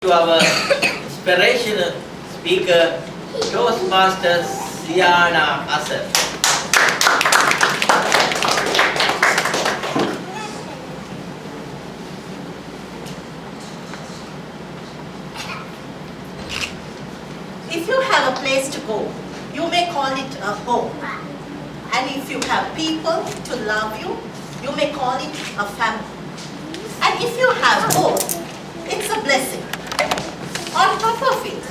To our inspirational speaker, Toastmasters Ziyana Azhar. If you have a place to go, you may call it a home. And if you have people to love you, you may call it a family. And if you have both, it's a blessing. On top of it,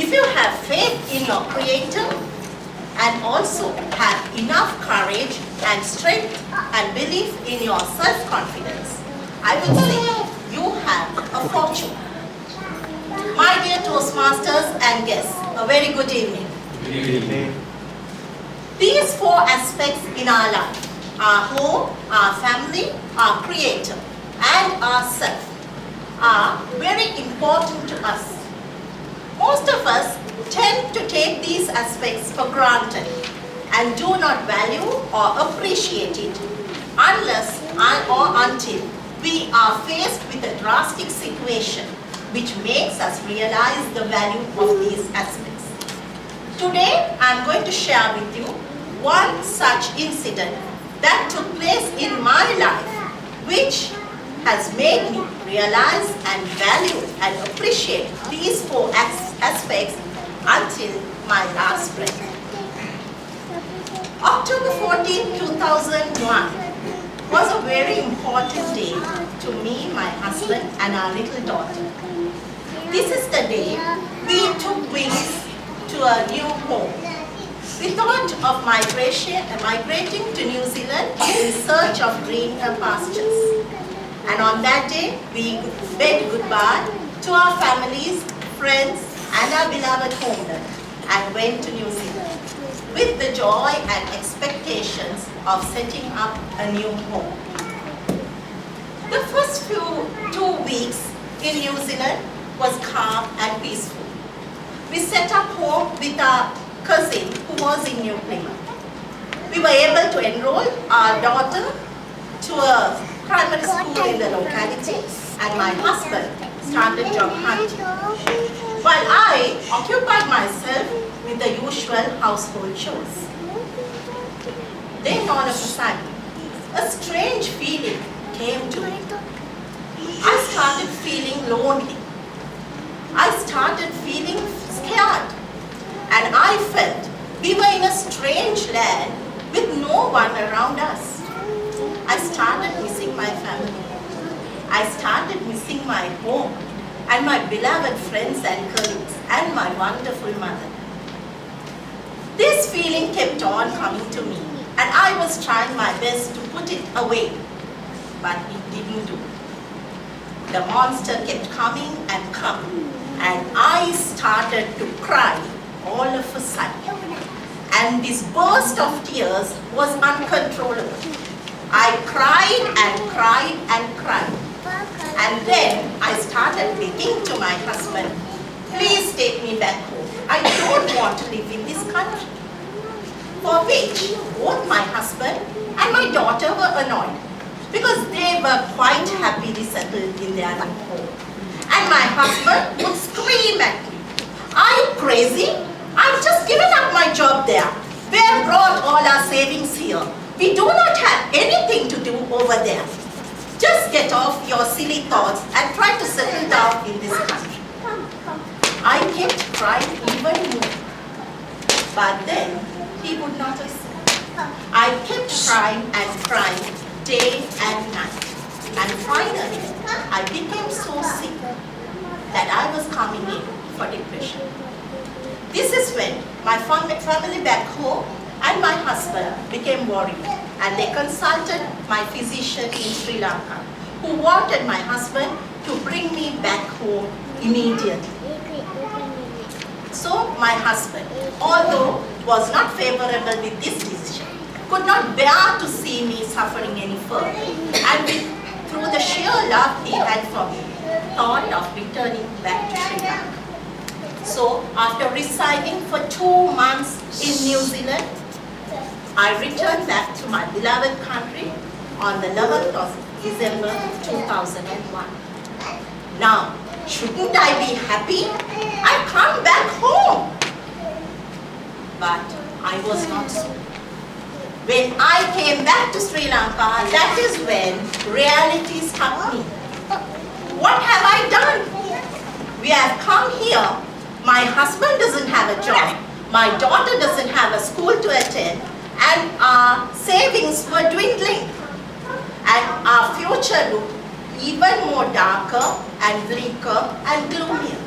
if you have faith in your Creator and also have enough courage and strength and belief in your self-confidence, I would say you have a fortune. My dear Toastmasters and guests, a very good evening. Good evening. These four aspects in our life, our home, our family, our Creator, and ourself, are very important to us. Most of us tend to take these aspects for granted and do not value or appreciate it unless or until we are faced with a drastic situation which makes us realize the value of these aspects. Today, I am going to share with you one such incident that took place in my life which has made me realize and value and appreciate these four aspects until my last breath. October 14, 2001 was a very important day to me, my husband, and our little daughter. This is the day we took wings to a new home. We thought of migrating to New Zealand in search of greener pastures. And on that day, we bid goodbye to our families, friends, and our beloved homeland and went to New Zealand with the joy and expectations of setting up a new home. The first 2 weeks in New Zealand was calm and peaceful. We set up home with our cousin who was in New Plymouth. We were able to enroll our daughter to a primary school in the locality, and my husband started job hunting, while I occupied myself with the usual household chores. Then all of a sudden, a strange feeling came to me. I started feeling lonely. I started feeling scared, and I felt we were in a strange land with no one around us. I started missing my family. I started missing my home and my beloved friends and colleagues and my wonderful mother. This feeling kept on coming to me, and I was trying my best to put it away, but it didn't do. The monster kept coming and coming, and I started to cry all of a sudden. And this burst of tears was uncontrollable. I cried and cried and cried. And then I started begging to my husband, please take me back home. I don't want to live in this country. For which both my husband and my daughter were annoyed because they were quite happily settled in their new home. And my husband would scream at me, are you crazy? I've just given up my job there. We have brought all our savings here. We do not have anything to do over there. Just get off your silly thoughts and try to settle down in this country. I kept crying even more. But then he would not listen. I kept crying and crying day and night. And finally, I became so sick that I was coming in for depression. This is when my family back home and my husband became worried, and they consulted my physician in Sri Lanka, who wanted my husband to bring me back home immediately. So my husband, although was not favorable with this decision, could not bear to see me suffering any further, and through the sheer love he had for me, thought of returning back to Sri Lanka. So after residing for 2 months in New Zealand, I returned back to my beloved country on the 11th of December 2001. Now, Shouldn't I be happy? I come back home. But I was not so. When I came back to Sri Lanka, that is when reality struck me. What have I done? We have come here. My husband doesn't have a job. My daughter doesn't have a school to attend. And our savings were dwindling. And our future looked even more darker and bleaker and gloomier.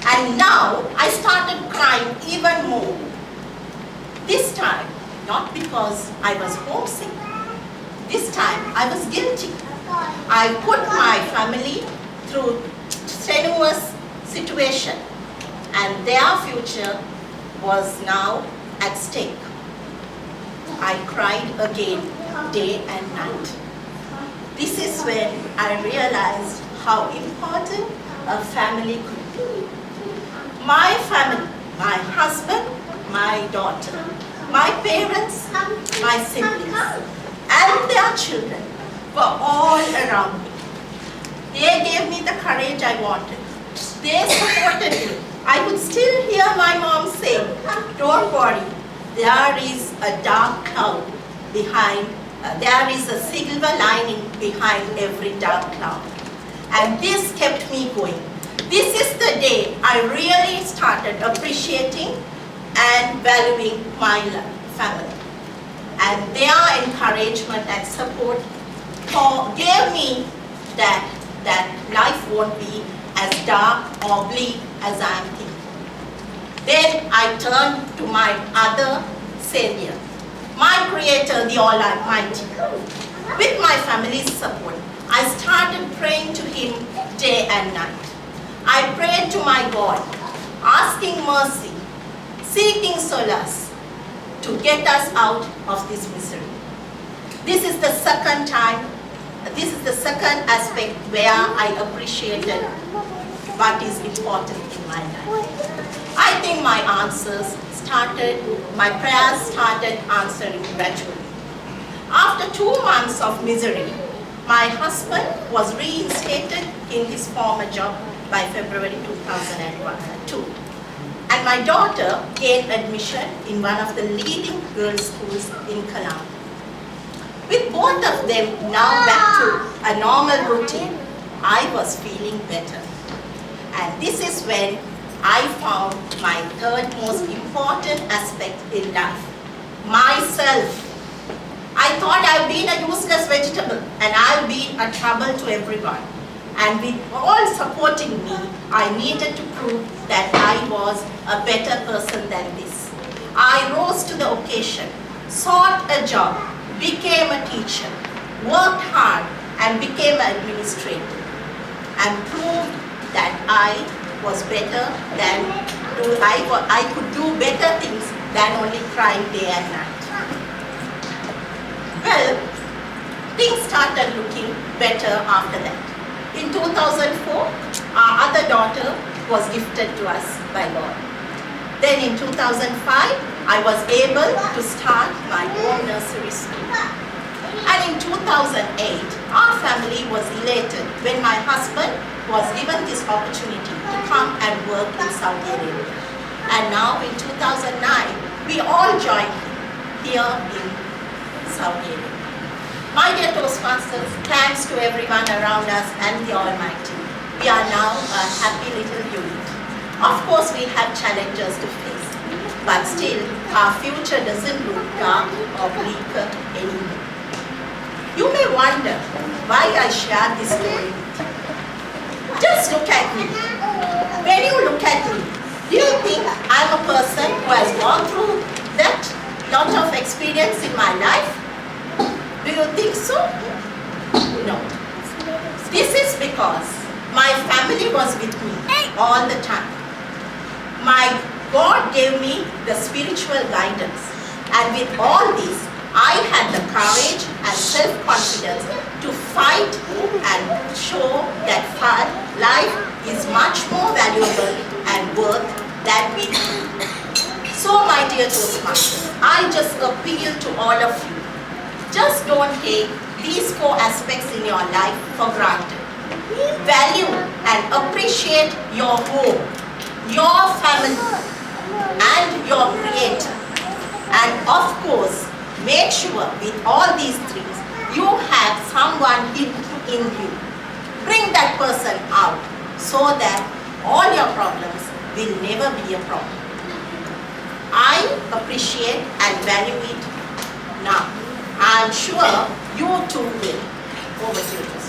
And now I started crying even more. This time, not because I was homesick. This time I was guilty. I put my family through strenuous situation and their future was now at stake. I cried again, day and night. This is when I realized how important a family could be. My family, my husband, my daughter, my parents, my siblings, and their children were all around me. They gave me the courage I wanted. They supported me. I could still hear my mom say, "Don't worry, there is a dark cloud behind, there is a silver lining behind every dark cloud." And this kept me going. This is the day I really started appreciating and valuing my family. And their encouragement and support gave me that life won't be as dark or bleak as I am thinking. Then I turned to my other Savior, my Creator, the Almighty. With my family's support, I started praying to Him day and night. I prayed to my God, asking mercy, seeking solace to get us out of this misery. This is the second aspect where I appreciated what is important in my life. I think my prayers started answering gradually. After 2 months of misery, my husband was reinstated in his former job by February 2002. And my daughter gained admission in one of the leading girls' schools in Colombo. With both of them now back to a normal routine, I was feeling better. And this is when I found my third most important aspect in life, myself. I thought I've been a useless vegetable and I've been a trouble to everyone. And with all supporting me, I needed to prove that I was a better person than this. I rose to the occasion, sought a job, became a teacher, worked hard and became an administrator, and proved that I was better than, I could do better things than only crying day and night. Well, things started looking better after that. In 2004, our other daughter was gifted to us by God. Then in 2005, I was able to start my own nursery school. And in 2008, our family was elated when my husband was given this opportunity to come and work in Saudi Arabia. And now in 2009, we all joined him here in Saudi Arabia. My dear Toastmasters, thanks to everyone around us and the Almighty, we are now a happy little unit. Of course, we have challenges to face, but still, our future doesn't look dark or bleaker anymore. You may wonder why I share this story with you. Just look at me. When you look at me, do you think I'm a person who has gone through that lot of experience in my life? Do you think so? No. This is because my family was with me all the time. My God gave me the spiritual guidance, and with all this, I had the courage and self-confidence to fight and show that life is much more valuable and worth than we think. So my dear Toastmasters, I just appeal to all of you. Just don't take these 4 aspects in your life for granted. Value and appreciate your home, your family, and your creator. And of course, make sure with all these three, you have someone in you. Bring that person out so that all your problems will never be a problem. I appreciate and value it now. I am sure you too will. Over to you.